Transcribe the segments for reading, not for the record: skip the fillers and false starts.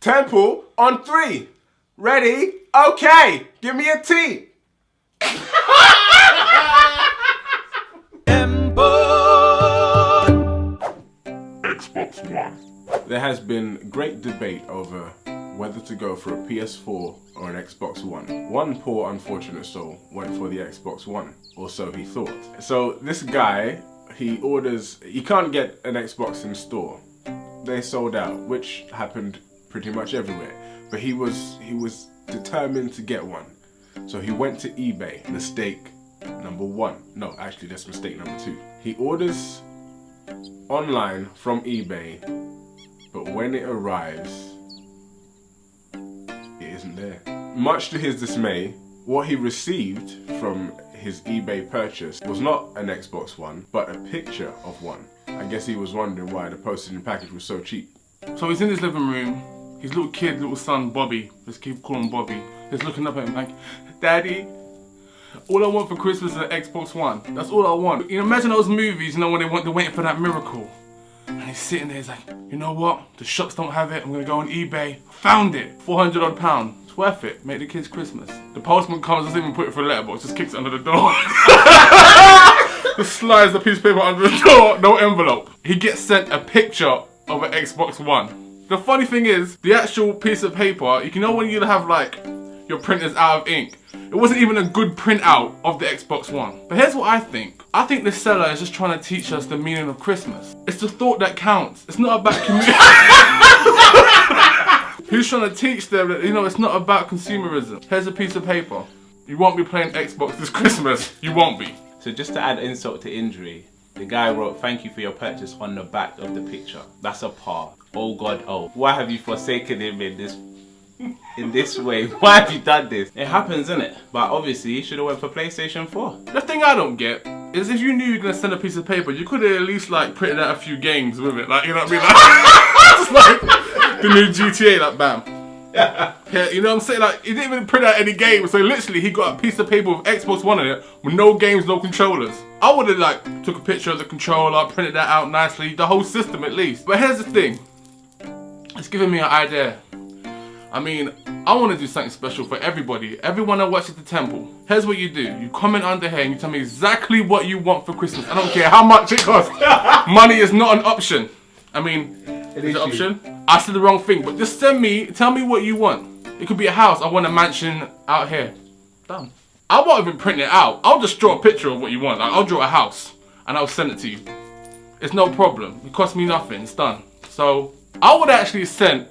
Temple on 3. Ready? Okay. Give me a T. Xbox One. There has been great debate over whether to go for a PS4 or an Xbox One. One poor unfortunate soul went for the Xbox One, or so he thought. So this guy, he can't get an Xbox in store. They sold out, which happened pretty much everywhere. But he was determined to get one. So he went to eBay, mistake number 1. No, actually that's mistake number 2. He orders online from eBay, but when it arrives, it isn't there. Much to his dismay, what he received from his eBay purchase was not an Xbox One, but a picture of one. I guess he was wondering why the postage and package was so cheap. So he's in his living room, his little son Bobby, let's keep calling him Bobby, he's looking up at him like, Daddy, all I want for Christmas is an Xbox One. That's all I want. You know, imagine those movies, you know, when they're waiting for that miracle. And he's sitting there, he's like, you know what? The shops don't have it. I'm gonna go on eBay. Found it. 400 odd pounds. It's worth it. Make the kids Christmas. The postman comes, doesn't even put it for a letterbox, just kicks it under the door. Just slides the piece of paper under the door, no envelope. He gets sent a picture of an Xbox One. The funny thing is, the actual piece of paper, you know when you have like your printers out of ink, it wasn't even a good printout of the Xbox One. But here's what I think. I think the seller is just trying to teach us the meaning of Christmas. It's the thought that counts. It's not about Who's trying to teach them that, you know, it's not about consumerism. Here's a piece of paper. You won't be playing Xbox this Christmas. You won't be. So just to add insult to injury, the guy wrote, "Thank you for your purchase" on the back of the picture. That's a par. Oh God, oh. Why have you forsaken him in this way? Why have you done this? It happens, innit? But obviously you should have went for PlayStation 4. The thing I don't get is if you knew you were gonna send a piece of paper, you could have at least like printed out a few games with it. Like, you know what I mean? Like, just like the new GTA, like bam. Yeah, you know what I'm saying? Like, he didn't even print out any games, so literally he got a piece of paper with Xbox One on it with no games, no controllers. I would have like took a picture of the controller, printed that out nicely, the whole system at least. But here's the thing, it's giving me an idea. I mean, I want to do something special for everybody. Everyone that watches the temple. Here's what you do. You comment under here and you tell me exactly what you want for Christmas. I don't care how much it costs. Money is not an option. I mean, is it an option? I said the wrong thing, but just tell me what you want. It could be a house. I want a mansion out here. Done. I won't even print it out. I'll just draw a picture of what you want. Like, I'll draw a house and I'll send it to you. It's no problem. It costs me nothing. It's done. So I would actually send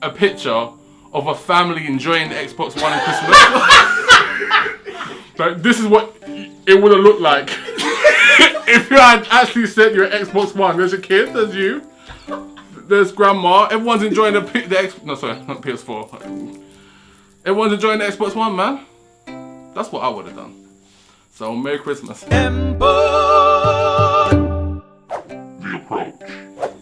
a picture of a family enjoying the Xbox One on Christmas. Like, this is what it would have looked like if you had actually sent your Xbox One. There's your kid, there's you, there's grandma. Everyone's enjoying not PS4. Everyone's enjoying the Xbox One, man. That's what I would have done. So, Merry Christmas. The approach.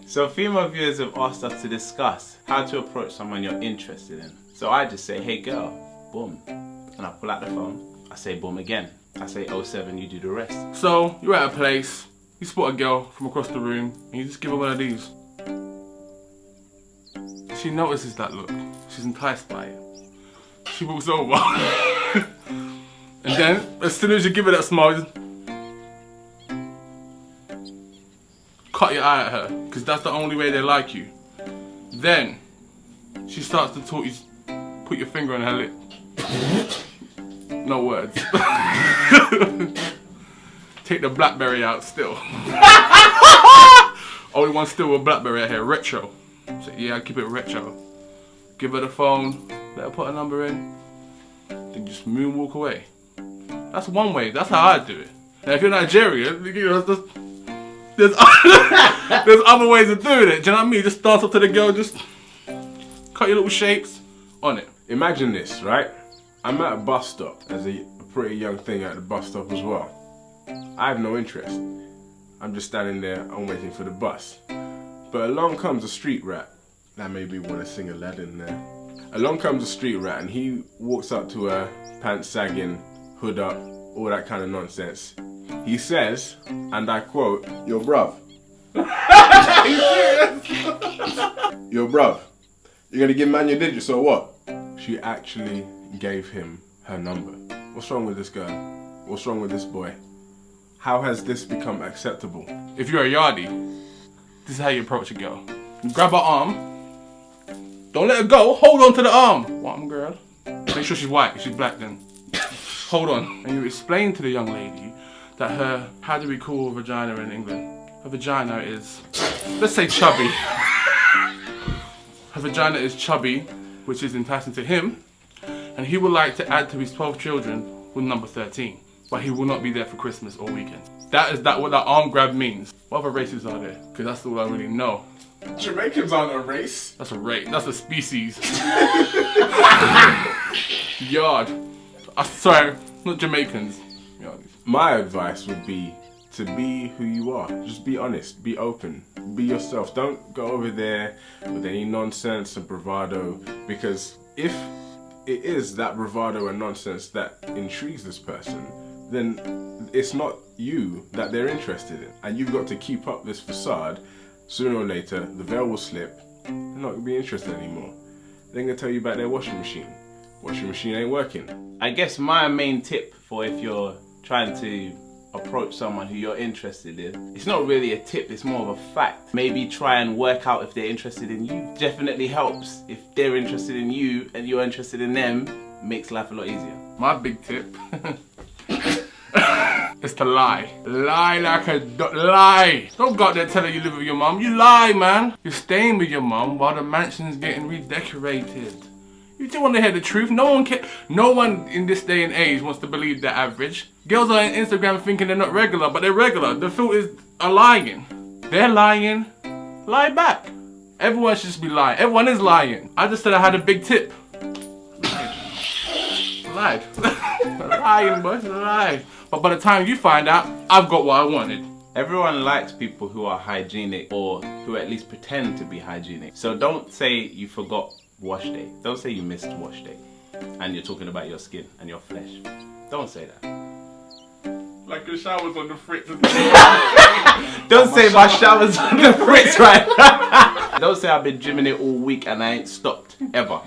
So female viewers have asked us to discuss how to approach someone you're interested in. So I just say, hey girl, boom. And I pull out the phone, I say boom again. I say 07, you do the rest. So, you're at a place, you spot a girl from across the room, and you just give her one of these. She notices that look. She's enticed by it. She walks over. And then, as soon as you give her that smile, you just cut your eye at her, because that's the only way they like you. Then, she starts to talk, you put your finger on her lip. No words. Take the BlackBerry out still. Only one still with BlackBerry out here, retro. So yeah, I keep it retro. Give her the phone, let her put a number in, then just moonwalk away. That's one way, that's how I do it. Now if you're Nigerian, you know, there's other ways of doing it, do you know what I mean? Just dance up to the girl, just cut your little shapes on it. Imagine this, right? I'm at a bus stop as a pretty young thing at the bus stop as well. I have no interest. I'm just standing there, I'm waiting for the bus. But along comes a street rat. That made me want to sing Aladdin there. Along comes a street rat and he walks up to her, pants sagging, hood up, all that kind of nonsense. He says, and I quote, "Yo bruv." Yo bruv, You're gonna give man your digits or what? She actually gave him her number. What's wrong with this girl? What's wrong with this boy? How has this become acceptable? If you're a yardie, this is how you approach a girl. You grab her arm. Don't let her go. Hold on to the arm. What, girl? Make sure she's white. If she's black, then hold on. And you explain to the young lady that her, how do we call vagina in England? Her vagina is, let's say chubby. Her vagina is chubby, which is enticing to him. And he would like to add to his 12 children with number 13. But he will not be there for Christmas or weekends. That is what that arm grab means. What other races are there? Because that's all I really know. Jamaicans aren't a race. That's a race. That's a species. Yard. Sorry, not Jamaicans. Yardies. My advice would be to be who you are. Just be honest, be open, be yourself. Don't go over there with any nonsense and bravado, because if it is that bravado and nonsense that intrigues this person, then it's not you that they're interested in. And you've got to keep up this facade. Sooner or later, the veil will slip. They're not going to be interested anymore. They're going to tell you about their washing machine. Washing machine ain't working. I guess my main tip for if you're trying to approach someone who you're interested in, it's not really a tip, it's more of a fact. Maybe try and work out if they're interested in you. Definitely helps. If they're interested in you and you're interested in them, makes life a lot easier. My big tip is to lie. Lie like a lie. Don't go out there telling you live with your mum. You lie, man. You're staying with your mum while the mansion's getting redecorated. You do want to hear the truth. No one in this day and age wants to believe they're average. Girls are on Instagram thinking they're not regular, but they're regular. The filters are lying. They're lying. Lie back. Everyone should just be lying. Everyone is lying. I just said I had a big tip. Lied. Lying, boy. Lied. But by the time you find out, I've got what I wanted. Everyone likes people who are hygienic, or who at least pretend to be hygienic. So don't say you forgot wash day. Don't say you missed wash day and you're talking about your skin and your flesh. Don't say that. Like your shower's on the fritz. Don't say my shower's on the fritz right now. Don't say I've been gymming it all week and I ain't stopped, ever.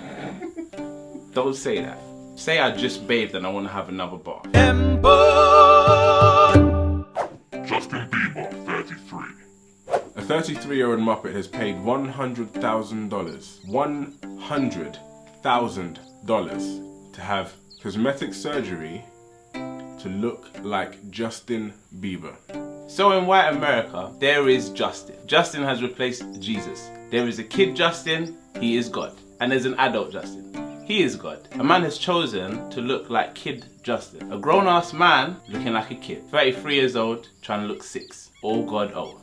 Don't say that. Say I just bathed and I want to have another bath. Justin Bieber, 33. A 33-year-old Muppet has paid $100,000. $100,000 to have cosmetic surgery to look like Justin Bieber. So in white America, there is Justin. Justin has replaced Jesus. There is a kid Justin, he is God. And there's an adult Justin. He is God. A man has chosen to look like kid Justin. A grown-ass man looking like a kid. 33 years old, trying to look 6. All God old.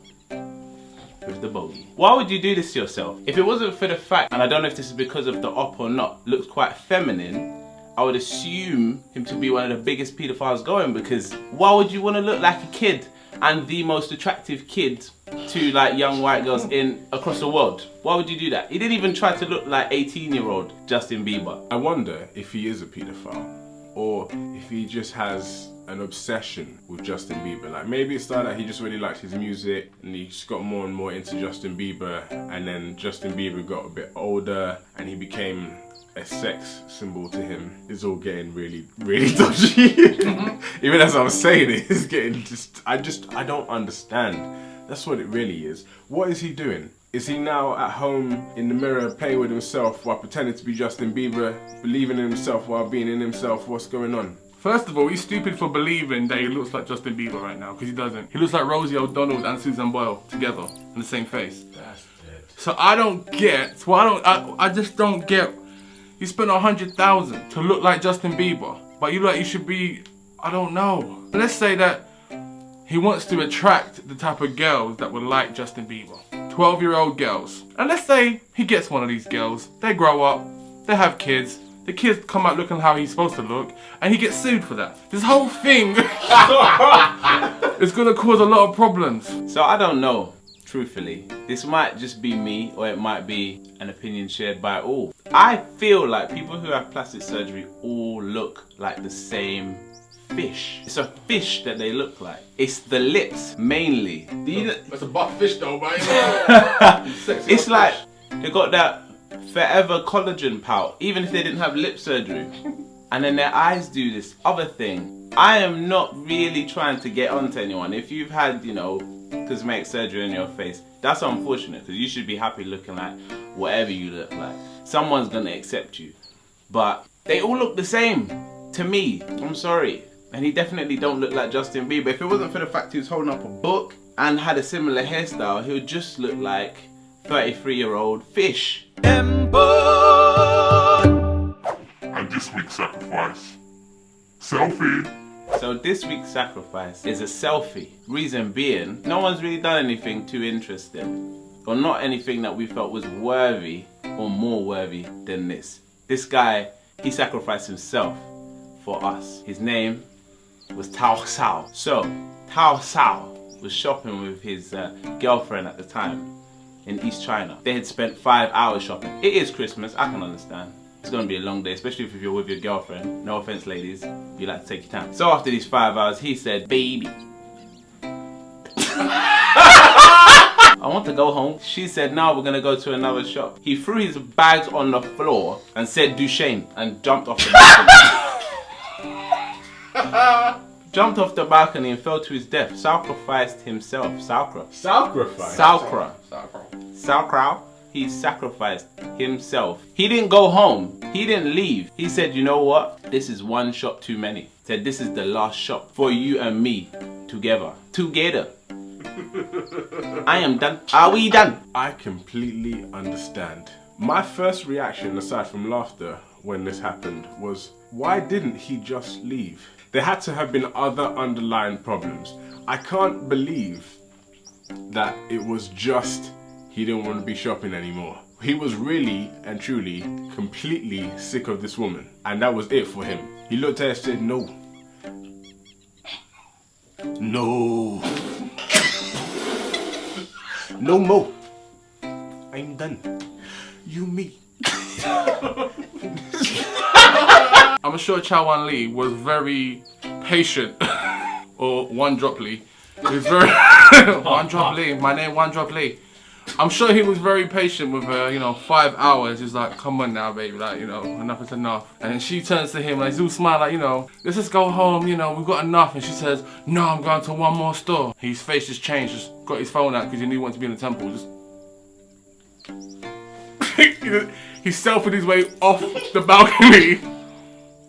With the bogey. Why would you do this to yourself? If it wasn't for the fact, and I don't know if this is because of the op or not, looks quite feminine, I would assume him to be one of the biggest pedophiles going, because why would you want to look like a kid and the most attractive kid to like young white girls across the world? Why would you do that? He didn't even try to look like 18-year-old Justin Bieber. I wonder if he is a pedophile, or if he just has an obsession with Justin Bieber. Like maybe it started out he just really liked his music and he just got more and more into Justin Bieber, and then Justin Bieber got a bit older and he became a sex symbol to him. It's all getting really, really dodgy. Even as I'm saying it, it's getting I don't understand. That's what it really is. What is he doing? Is he now at home in the mirror playing with himself while pretending to be Justin Bieber, believing in himself while being in himself? What's going on? First of all, he's stupid for believing that he looks like Justin Bieber right now, because he doesn't. He looks like Rosie O'Donnell and Susan Boyle together in the same face. That's it. So I don't get. I just don't get. You spent $100,000 to look like Justin Bieber, but you should be. I don't know. Let's say that he wants to attract the type of girls that would like Justin Bieber. 12-year-old girls. And let's say he gets one of these girls. They grow up. They have kids. The kids come out looking how he's supposed to look, and he gets sued for that. This whole thing is gonna cause a lot of problems. So I don't know, truthfully. This might just be me, or it might be an opinion shared by all. I feel like people who have plastic surgery all look like the same fish. It's a fish that they look like. It's the lips, mainly. That's a butt fish though, man. It's like, they got that forever collagen pout, even if they didn't have lip surgery. And then their eyes do this other thing. I am not really trying to get onto anyone. If you've had, you know, cosmetic surgery on your face, that's unfortunate because you should be happy looking like whatever you look like. Someone's gonna accept you. But they all look the same to me. I'm sorry. And he definitely don't look like Justin Bieber. If it wasn't for the fact he was holding up a book and had a similar hairstyle, he would just look like 33-year-old fish. And this week's sacrifice. Selfie. So this week's sacrifice is a selfie. Reason being, no one's really done anything too interesting. Or not anything that we felt was worthy or more worthy than this. This guy, he sacrificed himself for us. His name was Tao Sao. So, Tao Sao was shopping with his girlfriend at the time in East China. They had spent 5 hours shopping. It is Christmas, I can understand. It's gonna be a long day, especially if you're with your girlfriend. No offense, ladies, you like to take your time. So after these 5 hours, he said, baby, I want to go home. She said, no, we're gonna go to another shop. He threw his bags on the floor and said, Duchesne, and jumped off the balcony. Jumped off the balcony and fell to his death. Sacrificed himself. Sauerkraut. He sacrificed himself. He didn't go home. He didn't leave. He said, you know what? This is one shop too many. Said, this is the last shop for you and me together. I am done. Are we done? I completely understand. My first reaction, aside from laughter when this happened, was why didn't he just leave? There had to have been other underlying problems. I can't believe that it was just he didn't want to be shopping anymore. He was really and truly completely sick of this woman, and that was it for him. He looked at her and said, no. No. No more. I'm done. You me. I'm sure Chow Wan Lee was very patient, or One Drop Lee. He was very One Drop Lee. My name One Drop Lee. I'm sure he was very patient with her. 5 hours. He's like, come on now, baby. Like, enough is enough. And then she turns to him like, Zoo smile like, let's just go home. We've got enough. And she says, no, I'm going to one more store. His face just changed. Just got his phone out because he knew he wanted to be in the temple. He selfied his way off the balcony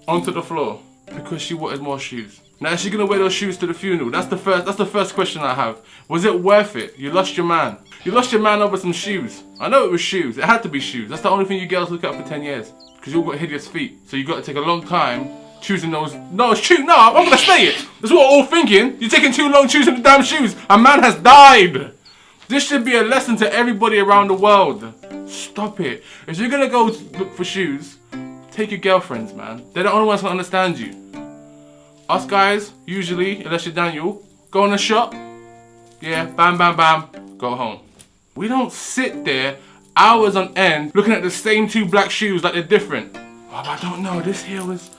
onto the floor because she wanted more shoes. Now, is she gonna wear those shoes to the funeral? That's the first question I have. Was it worth it? You lost your man. You lost your man over some shoes. I know it was shoes. It had to be shoes. That's the only thing you girls look at for 10 years. Because you all got hideous feet. So you got to take a long time choosing those. No, it's true. No, I'm gonna say it. That's what we're all thinking. You're taking too long choosing the damn shoes. A man has died. This should be a lesson to everybody around the world. Stop it. If you're gonna go look for shoes, take your girlfriends, man. They're the only ones that understand you. Us guys, usually, unless you're Daniel, go in the shop. Yeah, bam, bam, bam, go home. We don't sit there hours on end looking at the same 2 black shoes like they're different. Oh, I don't know, this here was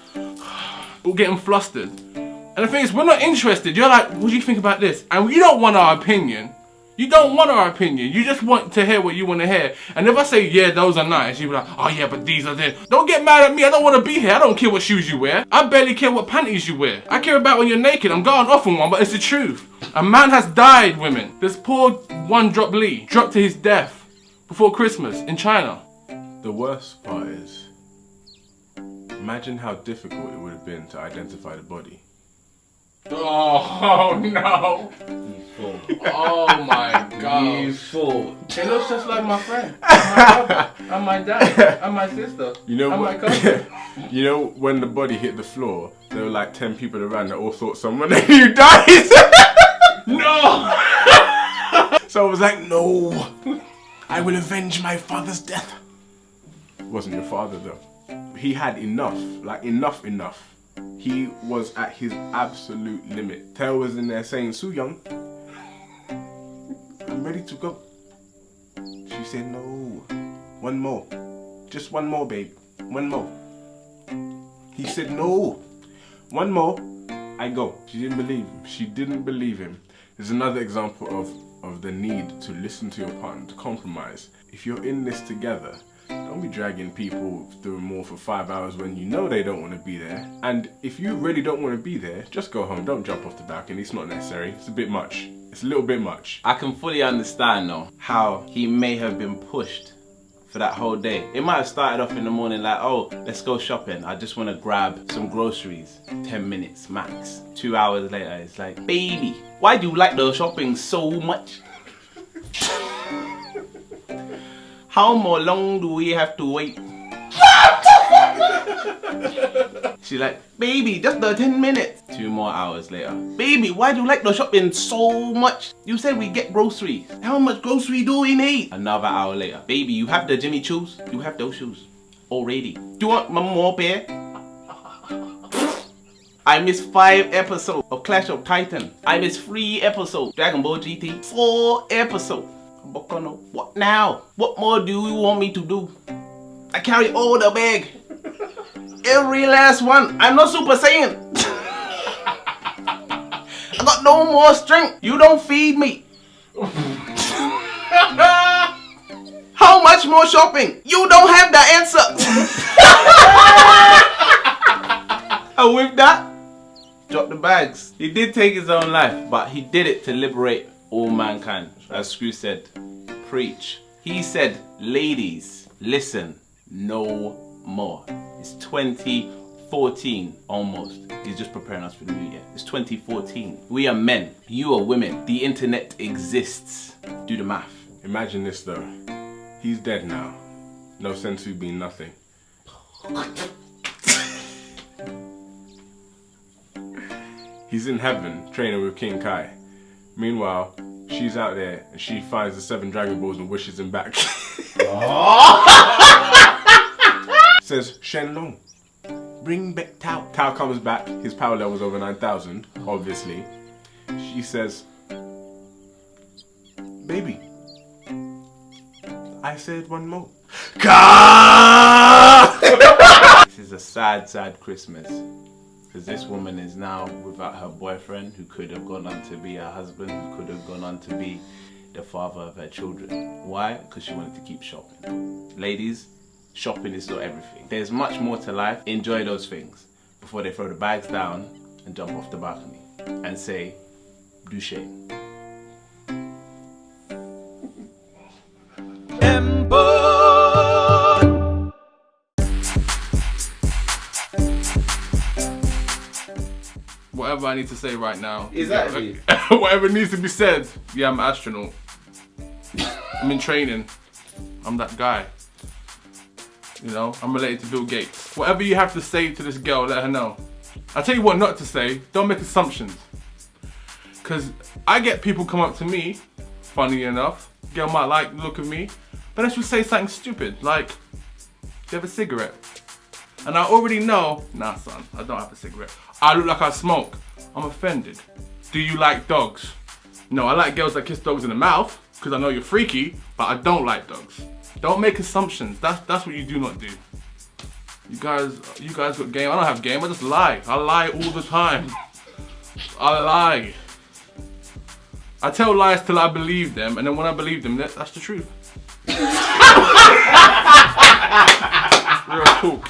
all getting flustered. And the thing is, we're not interested. You're like, what do you think about this? And you don't want our opinion. You don't want our opinion. You just want to hear what you want to hear. And if I say, yeah, those are nice, you'll be like, oh yeah, but these are this. Don't get mad at me. I don't want to be here. I don't care what shoes you wear. I barely care what panties you wear. I care about when you're naked. I'm going off on one, but it's the truth. A man has died, women. This poor One Drop Lee dropped to his death before Christmas in China. The worst part is, imagine how difficult it would have been to identify the body. Oh no! Oh my god! You fool! It looks just like my friend, my brother, and my dad, and my sister, and my cousin. You know when the body hit the floor, there were like 10 people around that all thought someone they knew died. No! So I was like, no, I will avenge my father's death. It wasn't your father though. He had enough, like enough. He was at his absolute limit. Tail was in there saying, Su Young, I'm ready to go. She said, no, one more. Just one more, babe. One more. He said, no, one more. I go. She didn't believe him. She didn't believe him. There's another example of the need to listen to your partner, to compromise. If you're in this together, Don't be dragging people through a mall for 5 hours when you know they don't want to be there. And if you really don't want to be there, just go home. Don't jump off the balcony. It's not necessary. It's a bit much. It's a little bit much. I can fully understand though how he may have been pushed for that whole day. It might have started off in the morning like, oh, let's go shopping. I just want to grab some groceries. 10 minutes max. 2 hours later, it's like, baby, why do you like the shopping so much? How more long do we have to wait? She's like, baby, just the 10 minutes. 2 more hours later. Baby, why do you like the shopping so much? You said we get groceries. How much grocery do we need? Another hour later. Baby, you have the Jimmy Choos? You have those shoes already. Do you want more pair? I missed 5 episodes of Clash of Titan. I missed 3 episodes Dragon Ball GT. 4 episodes. What now? What more do you want me to do? I carry all the bag. Every last one. I'm not Super Saiyan. I got no more strength. You don't feed me. How much more shopping? You don't have the answer. And with that, drop the bags. He did take his own life, but he did it to liberate all mankind. As Scru said, preach. He said, ladies, listen no more. It's 2014 almost. He's just preparing us for the new year. It's 2014. We are men. You are women. The internet exists. Do the math. Imagine this though. He's dead now. No sensu being nothing. He's in heaven training with King Kai. Meanwhile, she's out there and she finds the 7 Dragon Balls and wishes him back. Says, Shenlong, bring back Tao. Tao comes back, his power level's over 9,000, obviously. She says, baby, I said one more. This is a sad, sad Christmas. Because this woman is now without her boyfriend, who could have gone on to be her husband, who could have gone on to be the father of her children. Why? Because she wanted to keep shopping. Ladies, shopping is not everything. There's much more to life. Enjoy those things before they throw the bags down and jump off the balcony and say, douche. Whatever I need to say right now. Exactly. Whatever needs to be said. Yeah, I'm an astronaut. I'm in training. I'm that guy. You know, I'm related to Bill Gates. Whatever you have to say to this girl, let her know. I'll tell you what not to say. Don't make assumptions. Because I get people come up to me, funny enough. Girl might like the look of me. But then she'll say something stupid. Like, do you have a cigarette? And I already know, nah son, I don't have a cigarette. I look like I smoke. I'm offended. Do you like dogs? No, I like girls that kiss dogs in the mouth, because I know you're freaky, but I don't like dogs. Don't make assumptions. That's what you do not do. You guys got game. I don't have game. I just lie. I lie all the time. I lie. I tell lies till I believe them, and then when I believe them, that's the truth. Real talk.